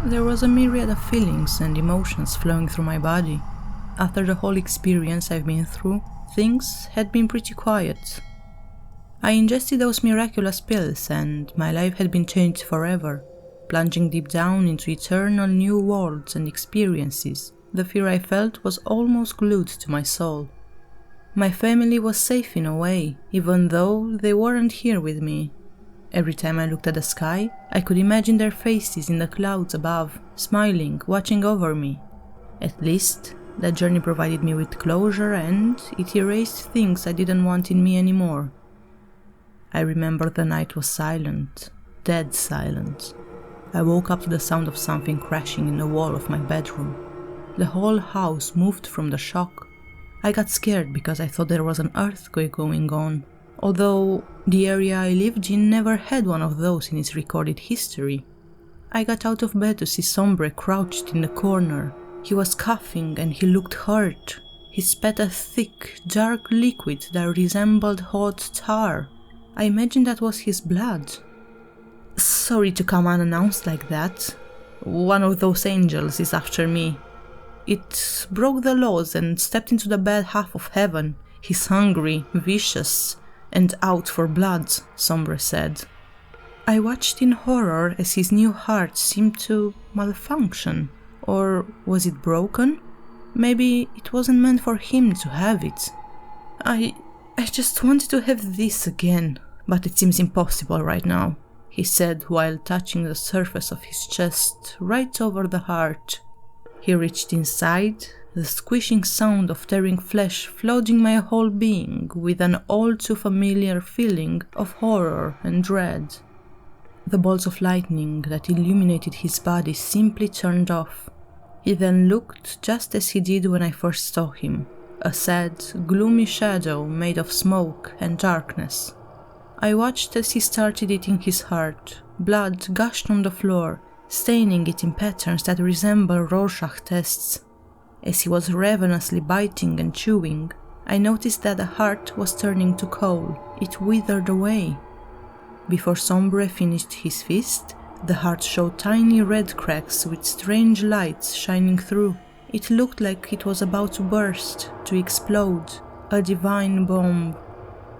There was a myriad of feelings and emotions flowing through my body. After the whole experience I've been through, things had been pretty quiet. I ingested those miraculous pills and my life had been changed forever, plunging deep down into eternal new worlds and experiences. The fear I felt was almost glued to my soul. My family was safe in a way, even though they weren't here with me. Every time I looked at the sky, I could imagine their faces in the clouds above, smiling, watching over me. At least, that journey provided me with closure and it erased things I didn't want in me anymore. I remember the night was silent, dead silent. I woke up to the sound of something crashing in the wall of my bedroom. The whole house moved from the shock. I got scared because I thought there was an earthquake going on, although the area I lived in never had one of those in its recorded history. I got out of bed to see Sombre crouched in the corner. He was coughing and he looked hurt. He spat a thick, dark liquid that resembled hot tar. I imagined that was his blood. Sorry to come unannounced like that. One of those angels is after me. It broke the laws and stepped into the bad half of heaven. He's hungry, vicious, and out for blood, Sombre said. I watched in horror as his new heart seemed to malfunction. Or was it broken? Maybe it wasn't meant for him to have it. I just wanted to have this again, but it seems impossible right now, he said while touching the surface of his chest right over the heart. He reached inside, the squishing sound of tearing flesh flooding my whole being with an all too familiar feeling of horror and dread. The bolts of lightning that illuminated his body simply turned off. He then looked just as he did when I first saw him, a sad, gloomy shadow made of smoke and darkness. I watched as he started eating his heart. Blood gushed on the floor, staining it in patterns that resemble Rorschach tests. As he was ravenously biting and chewing, I noticed that the heart was turning to coal. It withered away. Before Sombre finished his feast, the heart showed tiny red cracks with strange lights shining through. It looked like it was about to burst, to explode, a divine bomb.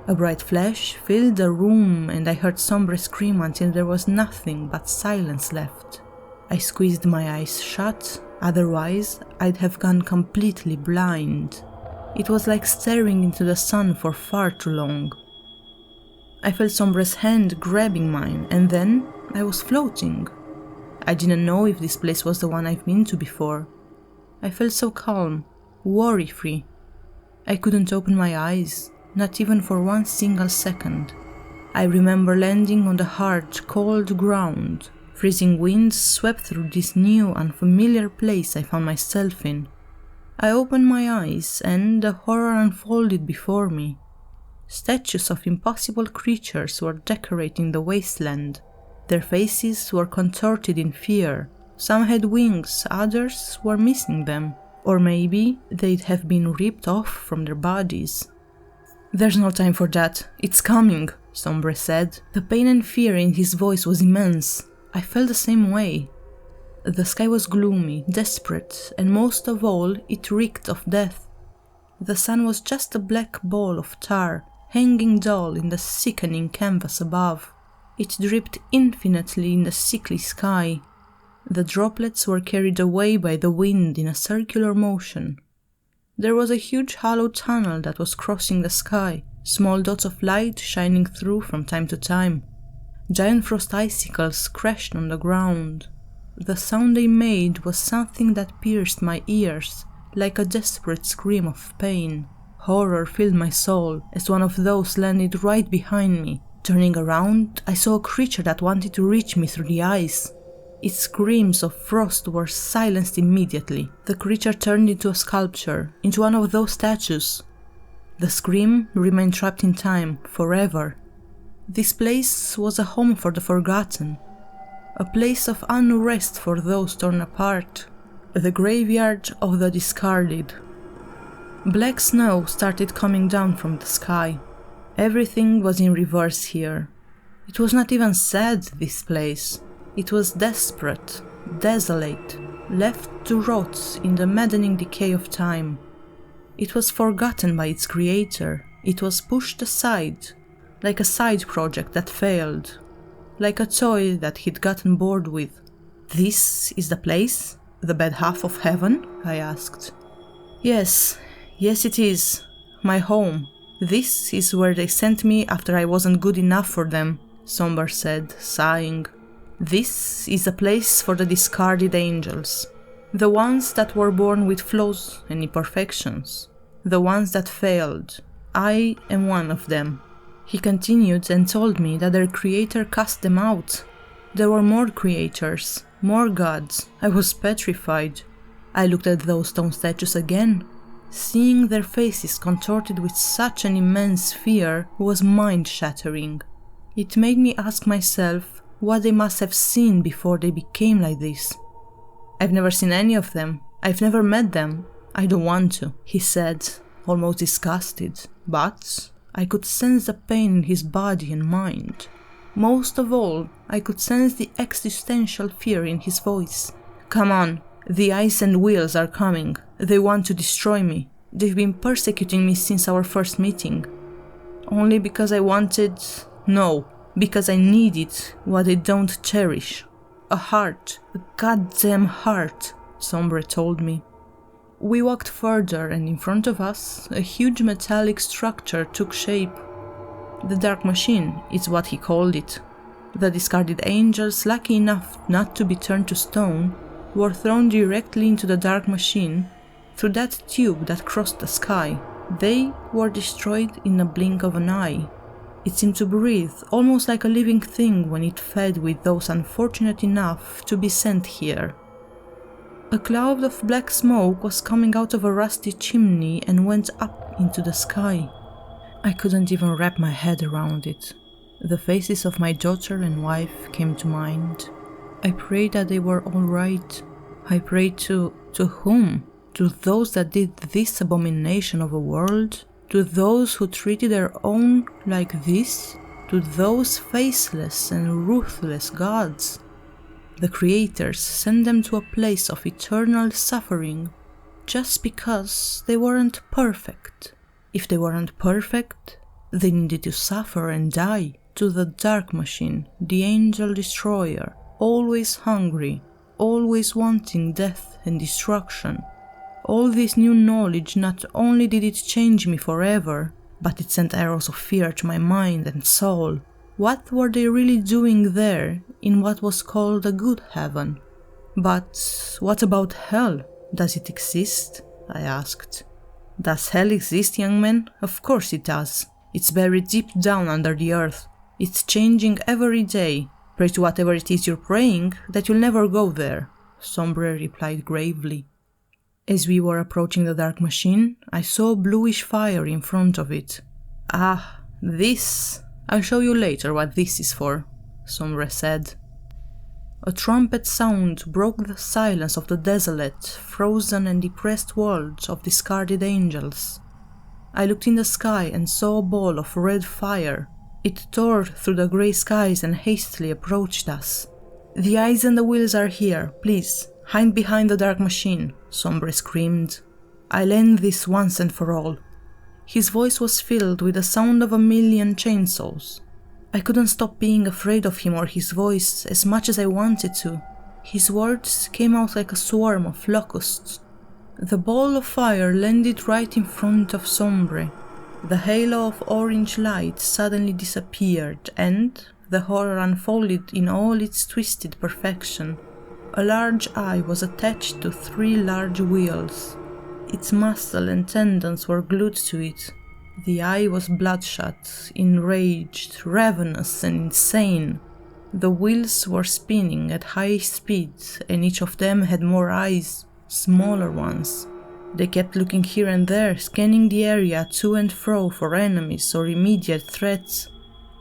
A bright flash filled the room and I heard Sombre scream until there was nothing but silence left. I squeezed my eyes shut, otherwise I'd have gone completely blind. It was like staring into the sun for far too long. I felt Sombre's hand grabbing mine and then I was floating. I didn't know if this place was the one I've been to before. I felt so calm, worry-free. I couldn't open my eyes, not even for one single second. I remember landing on the hard, cold ground. Freezing winds swept through this new, unfamiliar place I found myself in. I opened my eyes and the horror unfolded before me. Statues of impossible creatures were decorating the wasteland. Their faces were contorted in fear. Some had wings, others were missing them. Or maybe they'd have been ripped off from their bodies. "There's no time for that. It's coming," Sombre said. The pain and fear in his voice was immense. I felt the same way. The sky was gloomy, desperate, and most of all, it reeked of death. The sun was just a black ball of tar, hanging dull in the sickening canvas above. It dripped infinitely in the sickly sky. The droplets were carried away by the wind in a circular motion. There was a huge hollow tunnel that was crossing the sky, small dots of light shining through from time to time. Giant frost icicles crashed on the ground. The sound they made was something that pierced my ears, like a desperate scream of pain. Horror filled my soul as one of those landed right behind me. Turning around, I saw a creature that wanted to reach me through the ice. Its screams of frost were silenced immediately. The creature turned into a sculpture, into one of those statues. The scream remained trapped in time, forever. This place was a home for the forgotten, a place of unrest for those torn apart, the graveyard of the discarded. Black snow started coming down from the sky. Everything was in reverse here. It was not even sad, this place. It was desperate, desolate, left to rot in the maddening decay of time. It was forgotten by its creator. It was pushed aside, like a side project that failed, like a toy that he'd gotten bored with. "This is the place? The bad half of heaven?" I asked. Yes it is. My home. This is where they sent me after I wasn't good enough for them," Sombre said, sighing. "This is a place for the discarded angels. The ones that were born with flaws and imperfections. The ones that failed. I am one of them." He continued and told me that their creator cast them out. There were more creators, more gods. I was petrified. I looked at those stone statues again. Seeing their faces contorted with such an immense fear was mind-shattering. It made me ask myself what they must have seen before they became like this. "I've never seen any of them. I've never met them. I don't want to," he said, almost disgusted, but I could sense the pain in his body and mind. Most of all, I could sense the existential fear in his voice. "Come on, the eyes and wheels are coming. They want to destroy me. They've been persecuting me since our first meeting. Only because I wanted... No, because I needed what they don't cherish. A heart, a goddamn heart," Sombre told me. We walked further, and in front of us, a huge metallic structure took shape. The Dark Machine is what he called it. The discarded angels, lucky enough not to be turned to stone, were thrown directly into the Dark Machine through that tube that crossed the sky. They were destroyed in a blink of an eye. It seemed to breathe, almost like a living thing when it fed with those unfortunate enough to be sent here. A cloud of black smoke was coming out of a rusty chimney and went up into the sky. I couldn't even wrap my head around it. The faces of my daughter and wife came to mind. I prayed that they were all right. I prayed to whom? To those that did this abomination of a world? To those who treated their own like this? To those faceless and ruthless gods? The creators sent them to a place of eternal suffering just because they weren't perfect. If they weren't perfect, they needed to suffer and die. To the Dark Machine, the Angel Destroyer, always hungry, always wanting death and destruction. All this new knowledge not only did it change me forever, but it sent arrows of fear to my mind and soul. What were they really doing there, in what was called a good heaven? But what about hell? Does it exist? I asked. Does hell exist, young man? Of course it does. It's buried deep down under the earth. It's changing every day. Pray to whatever it is you're praying that you'll never go there, Sombre replied gravely. As we were approaching the Dark Machine, I saw bluish fire in front of it. Ah, this... I'll show you later what this is for, Sombre said. A trumpet sound broke the silence of the desolate, frozen and depressed world of discarded angels. I looked in the sky and saw a ball of red fire. It tore through the grey skies and hastily approached us. The eyes and the wheels are here, please. Hide behind the Dark Machine, Sombre screamed. I'll end this once and for all. His voice was filled with the sound of 1,000,000 chainsaws. I couldn't stop being afraid of him or his voice as much as I wanted to. His words came out like a swarm of locusts. The ball of fire landed right in front of Sombre. The halo of orange light suddenly disappeared and the horror unfolded in all its twisted perfection. A large eye was attached to 3 large wheels. Its muscle and tendons were glued to it. The eye was bloodshot, enraged, ravenous and insane. The wheels were spinning at high speed and each of them had more eyes, smaller ones. They kept looking here and there, scanning the area to and fro for enemies or immediate threats.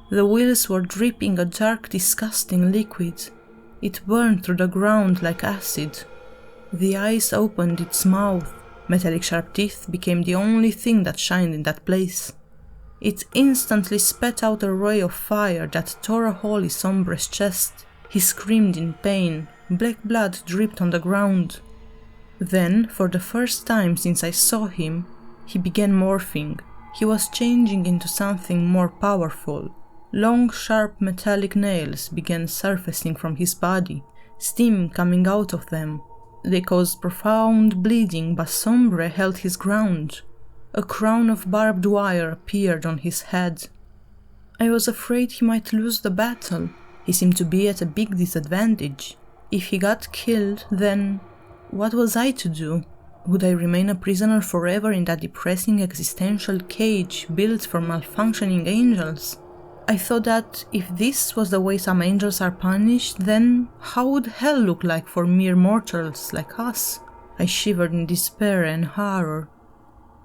The wheels were dripping a dark, disgusting liquid. It burned through the ground like acid. The eyes opened its mouth. Metallic sharp teeth became the only thing that shined in that place. It instantly spat out a ray of fire that tore a hole in Sombre's chest. He screamed in pain. Black blood dripped on the ground. Then, for the first time since I saw him, he began morphing. He was changing into something more powerful. Long, sharp metallic nails began surfacing from his body, steam coming out of them. They caused profound bleeding, but Sombre held his ground. A crown of barbed wire appeared on his head. I was afraid he might lose the battle. He seemed to be at a big disadvantage. If he got killed, then what was I to do? Would I remain a prisoner forever in that depressing existential cage built for malfunctioning angels? I thought that if this was the way some angels are punished, then how would hell look like for mere mortals like us? I shivered in despair and horror.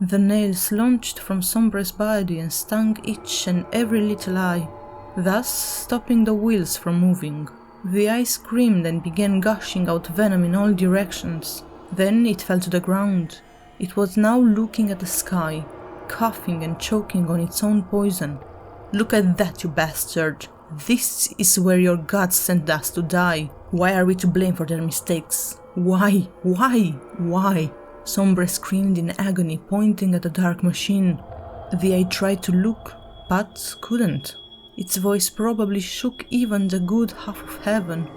The nails launched from Sombre's body and stung each and every little eye, thus stopping the wheels from moving. The eye screamed and began gushing out venom in all directions. Then it fell to the ground. It was now looking at the sky, coughing and choking on its own poison. "Look at that, you bastard! This is where your gods sent us to die. Why are we to blame for their mistakes? Why? Why? Why?" Sombre screamed in agony, pointing at the dark machine. The eye tried to look, but couldn't. Its voice probably shook even the good half of heaven.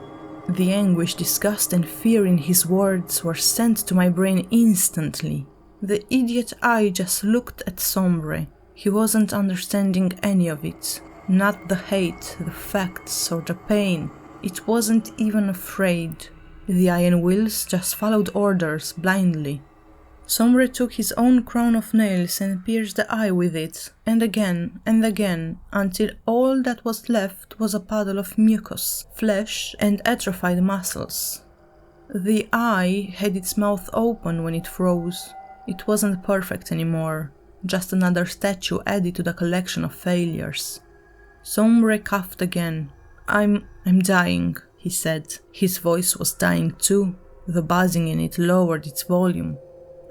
The anguish, disgust, and fear in his words were sent to my brain instantly. The idiot eye just looked at Sombre. He wasn't understanding any of it. Not the hate, the facts, or the pain. It wasn't even afraid. The eye and wheels just followed orders blindly. Sombre took his own crown of nails and pierced the eye with it, and again, until all that was left was a puddle of mucus, flesh, and atrophied muscles. The eye had its mouth open when it froze. It wasn't perfect anymore, just another statue added to the collection of failures. Sombre coughed again. I'm dying," he said. His voice was dying too. The buzzing in it lowered its volume.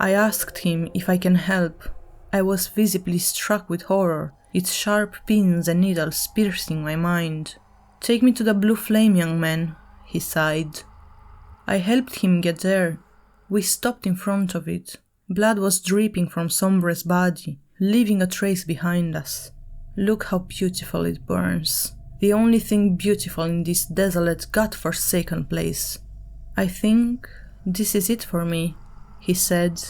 I asked him if I can help. I was visibly struck with horror, its sharp pins and needles piercing my mind. "Take me to the blue flame, young man," he sighed. I helped him get there. We stopped in front of it. Blood was dripping from Sombre's body, leaving a trace behind us. "Look how beautiful it burns. The only thing beautiful in this desolate, god-forsaken place. I think this is it for me," he said,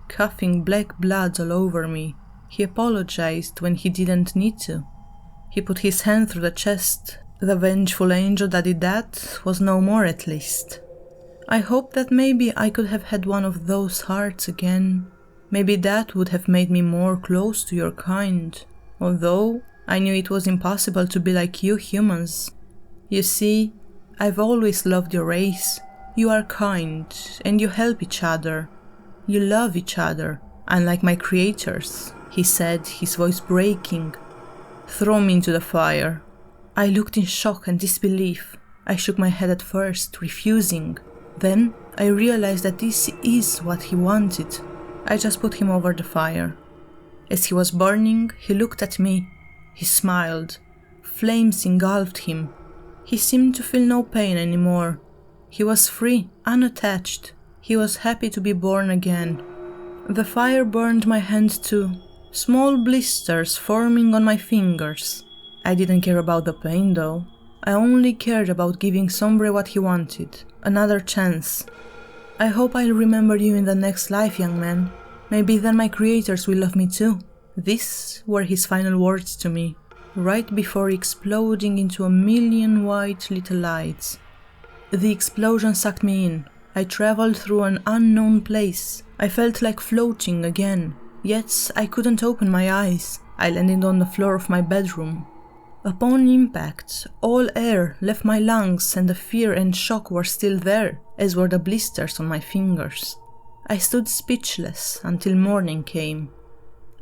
coughing black blood all over me. He apologized when he didn't need to. He put his hand through the chest. The vengeful angel that did that was no more, at least. I hoped that maybe I could have had one of those hearts again. Maybe that would have made me more close to your kind, although I knew it was impossible to be like you humans. You see, I've always loved your race. You are kind, and you help each other. You love each other, unlike my creators," he said, his voice breaking. "Throw me into the fire." I looked in shock and disbelief. I shook my head at first, refusing. Then I realized that this is what he wanted. I just put him over the fire. As he was burning, he looked at me. He smiled. Flames engulfed him. He seemed to feel no pain anymore. He was free, unattached. He was happy to be born again. The fire burned my hand too, small blisters forming on my fingers. I didn't care about the pain though. I only cared about giving Sombre what he wanted, another chance. "I hope I'll remember you in the next life, young man. Maybe then my creators will love me too." These were his final words to me, right before exploding into a million white little lights. The explosion sucked me in. I traveled through an unknown place. I felt like floating again, yet I couldn't open my eyes. I landed on the floor of my bedroom. Upon impact, all air left my lungs and the fear and shock were still there, as were the blisters on my fingers. I stood speechless until morning came.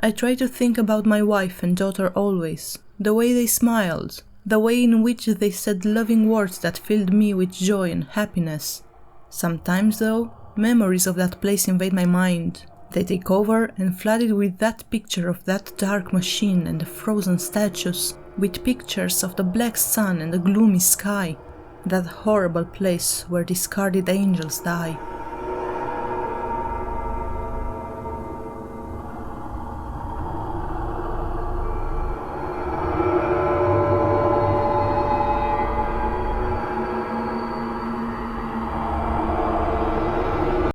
I tried to think about my wife and daughter always, the way they smiled, the way in which they said loving words that filled me with joy and happiness. Sometimes, though, memories of that place invade my mind. They take over and flood it with that picture of that dark machine and the frozen statues, with pictures of the black sun and the gloomy sky. that horrible place where discarded angels die.